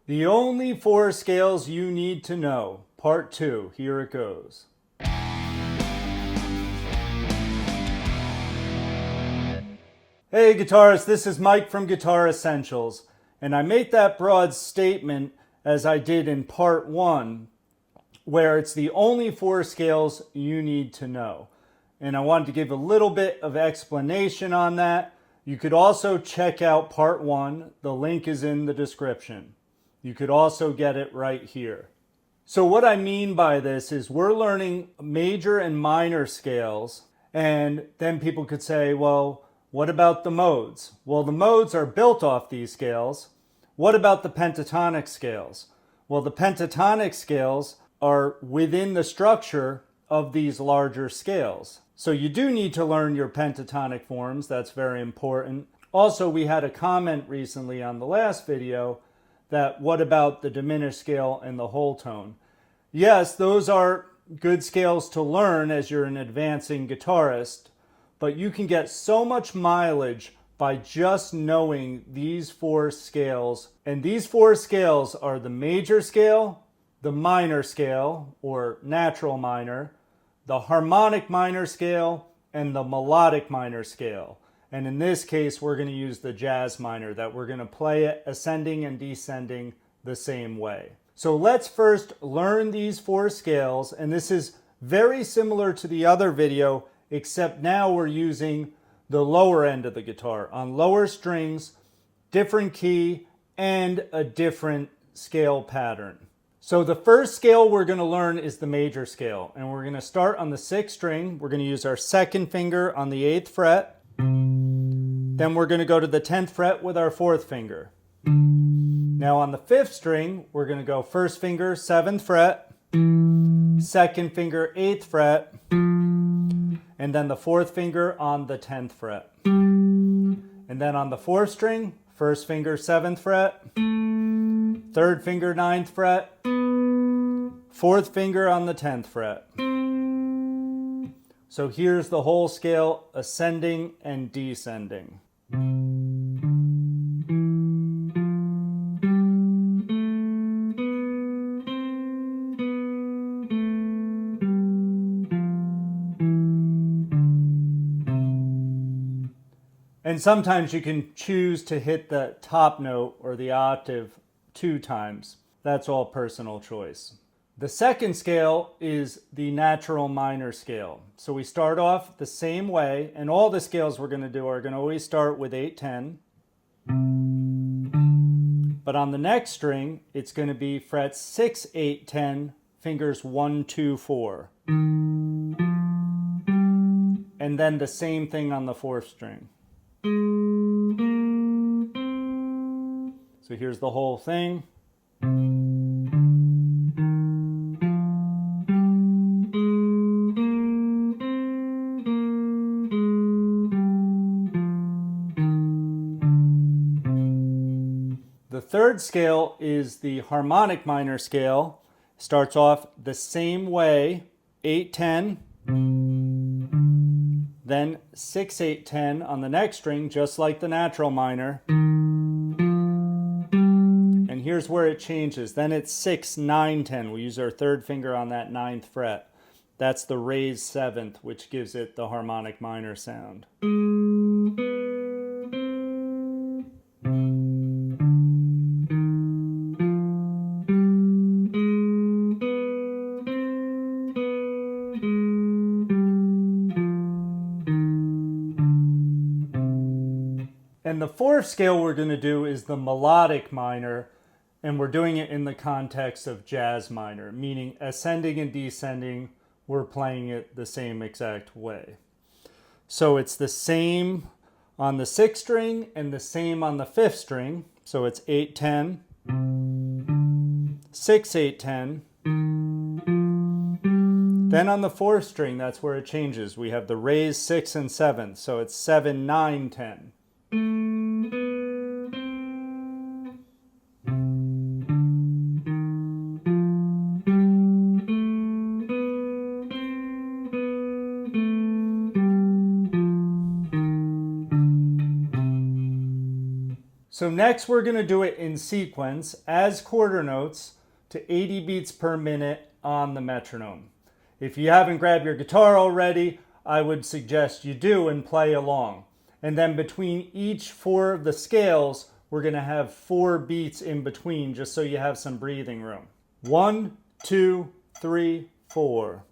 The only four scales you need to know. Part 2. Here it goes. Hey guitarists, this is Mike from Guitar Essentials, and I made that broad statement as I did in part 1, where it's the only four scales you need to know. And I wanted to give a little bit of explanation on that. You could also check out part 1. The link is in the description. You could also get it right here. So what I mean by this is we're learning major and minor scales, and then people could say, well, what about the modes? Well, the modes are built off these scales. What about the pentatonic scales? Well, the pentatonic scales are within the structure of these larger scales. So you do need to learn your pentatonic forms. That's very important. Also, we had a comment recently on the last video that what about the diminished scale and the whole tone? Yes, those are good scales to learn as you're an advancing guitarist, but you can get so much mileage by just knowing these four scales. And these four scales are the major scale, the minor scale, or natural minor, the harmonic minor scale, and the melodic minor scale. And in this case, we're going to use the jazz minor, that we're going to play it ascending and descending the same way. So let's first learn these four scales, and this is very similar to the other video, except now we're using the lower end of the guitar on lower strings, different key, and a different scale pattern. So the first scale we're going to learn is the major scale, and we're going to start on the 6th string. We're going to use our 2nd finger on the 8th fret. Then we're going to go to the 10th fret with our 4th finger. Now on the 5th string, we're going to go 1st finger, 7th fret, 2nd finger, 8th fret, and then the 4th finger on the 10th fret. And then on the 4th string, 1st finger, 7th fret, 3rd finger, 9th fret, 4th finger on the 10th fret. So here's the whole scale, ascending and descending. And sometimes you can choose to hit the top note or the octave 2 times. That's all personal choice. The second scale is the natural minor scale. So we start off the same way, and all the scales we're going to do are going to always start with 8-10. But on the next string, it's going to be frets 6, 8, 10, fingers 1, 2, 4. And then the same thing on the 4th string. So here's the whole thing. The third scale is the harmonic minor scale. Starts off the same way, 8-10, then 6-8-10 on the next string, just like the natural minor. And here's where it changes. Then it's 6-9-10. We use our 3rd finger on that 9th fret. That's the raised 7th, which gives it the harmonic minor sound. And the 4th scale we're going to do is the melodic minor, and we're doing it in the context of jazz minor, meaning ascending and descending, we're playing it the same exact way. So it's the same on the 6th string and the same on the 5th string. So it's 8-10, 6-8-10. Then on the 4th string, that's where it changes. We have the raised 6th and 7th, so it's 7-9-10. So next we're going to do it in sequence as quarter notes to 80 beats per minute on the metronome. If you haven't grabbed your guitar already, I would suggest you do and play along. And then between each 4 of the scales, we're going to have 4 beats in between just so you have some breathing room. 1, 2, 3, 4.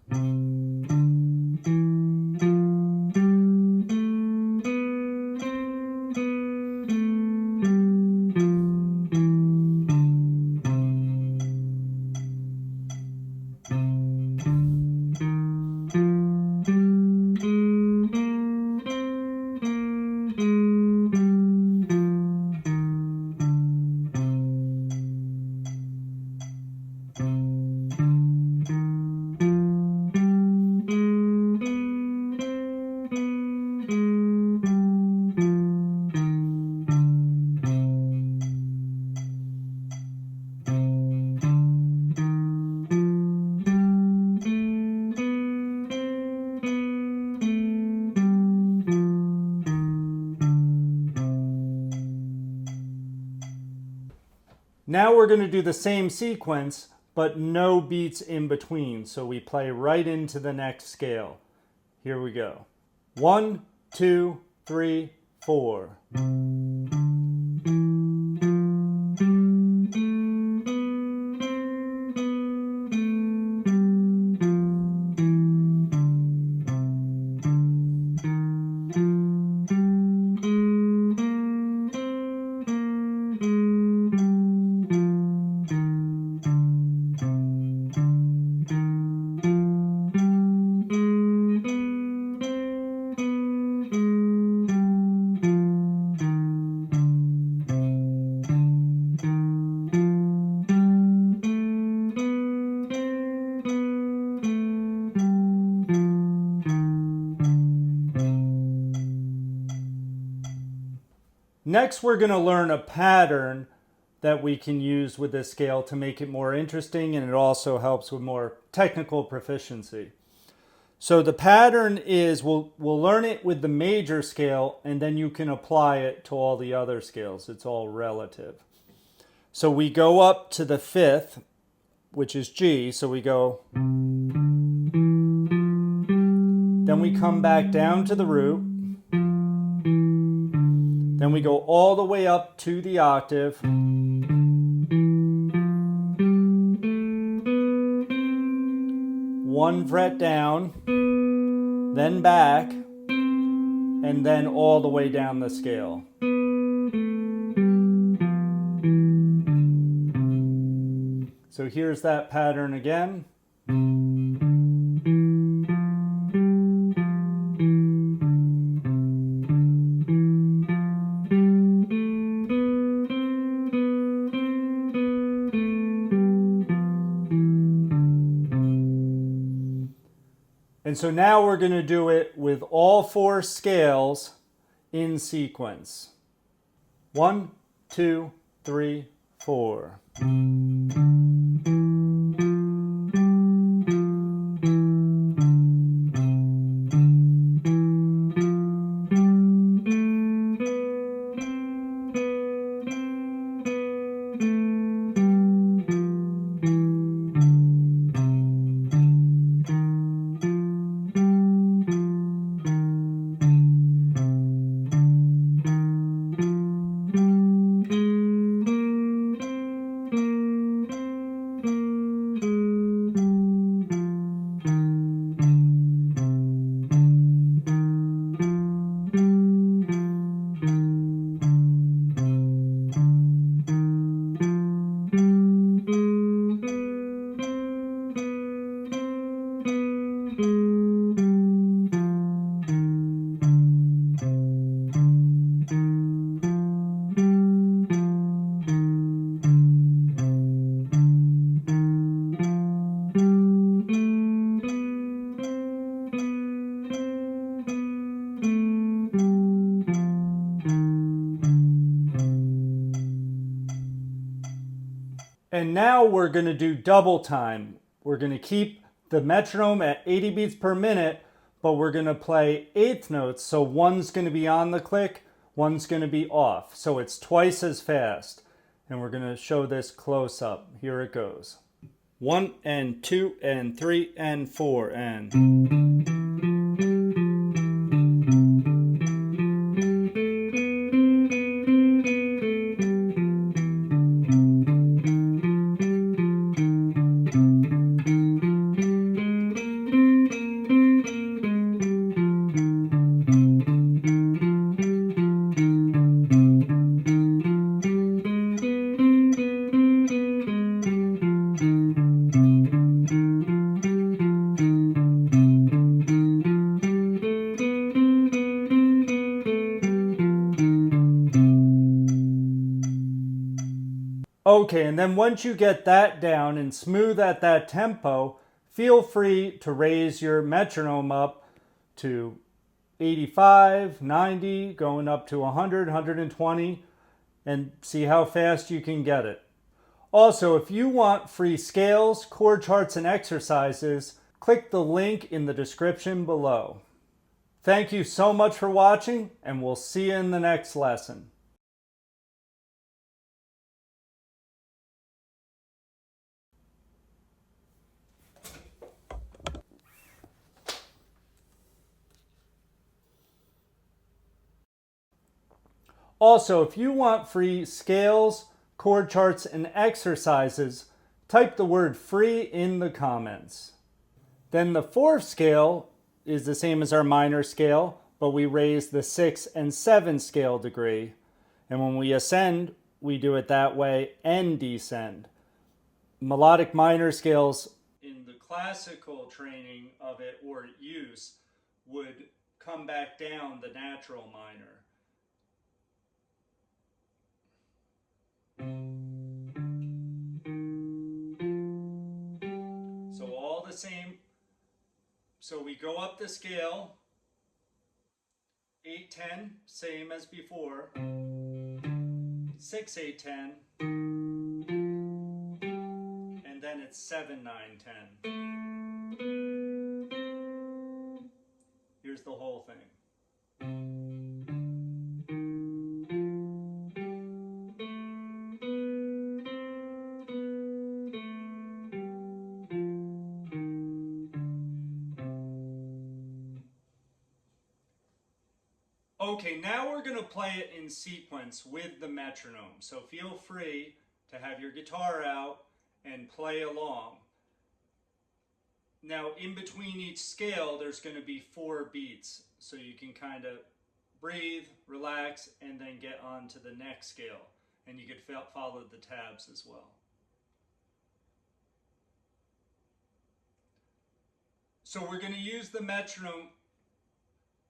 Now we're going to do the same sequence, but no beats in between. So we play right into the next scale. Here we go. 1, 2, 3, 4. Next, we're going to learn a pattern that we can use with this scale to make it more interesting, and it also helps with more technical proficiency. So the pattern is, we'll learn it with the major scale, and then you can apply it to all the other scales. It's all relative. So we go up to the 5th, which is G, so we go, then we come back down to the root, then we go all the way up to the octave, 1 fret down, then back, and then all the way down the scale. So here's that pattern again. And so now we're going to do it with all 4 scales in sequence. 1, 2, 3, 4. And now we're going to do double time. We're going to keep the metronome at 80 beats per minute, but we're going to play eighth notes. So one's going to be on the click, one's going to be off. So it's twice as fast. And we're going to show this close up. Here it goes. 1 and 2 and 3 and 4 and... Okay, and then once you get that down and smooth at that tempo, feel free to raise your metronome up to 85, 90, going up to 100, 120, and see how fast you can get it. Also, if you want free scales, chord charts, and exercises, click the link in the description below. Thank you so much for watching, and we'll see you in the next lesson. Also, if you want free scales, chord charts, and exercises, type the word free in the comments. Then the fourth scale is the same as our minor scale, but we raise the 6 and 7 scale degree. And when we ascend, we do it that way and descend. Melodic minor scales, in the classical training of it or use, would come back down the natural minor. So all the same. So we go up the scale, 8, 10, same as before, 6, 8, 10, and then it's 7, 9, 10. Here's the whole thing. Okay, now we're going to play it in sequence with the metronome. So feel free to have your guitar out and play along. Now, in between each scale, there's going to be 4 beats. So you can kind of breathe, relax, and then get on to the next scale. And you could follow the tabs as well. So we're going to use the metronome.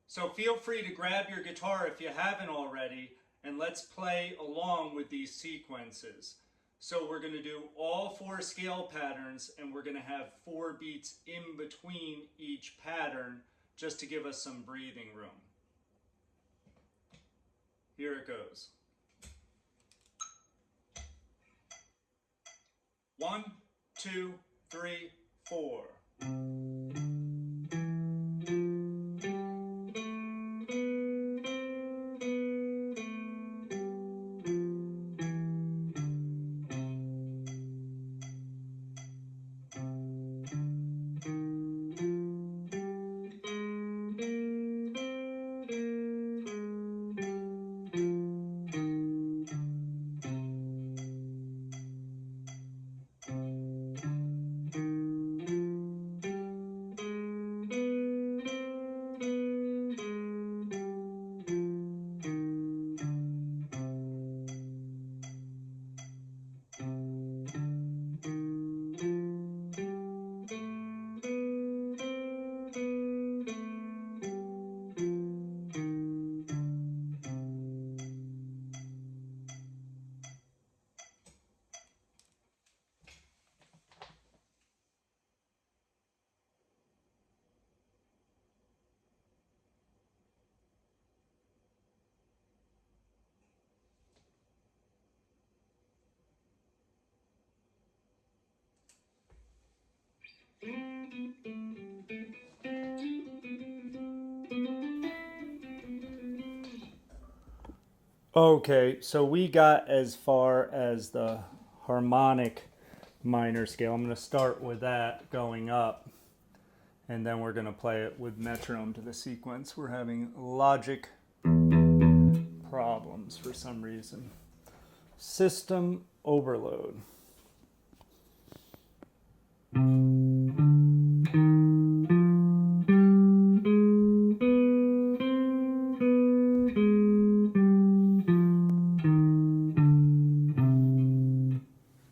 So feel free to grab your guitar if you haven't already, and let's play along with these sequences. So we're going to do all 4 scale patterns, and we're going to have 4 beats in between each pattern just to give us some breathing room. Here it goes. 1, 2, 3, 4. Okay, so we got as far as the harmonic minor scale. I'm going to start with that going up, and then we're going to play it with metronome to the sequence. We're having logic problems for some reason. System overload.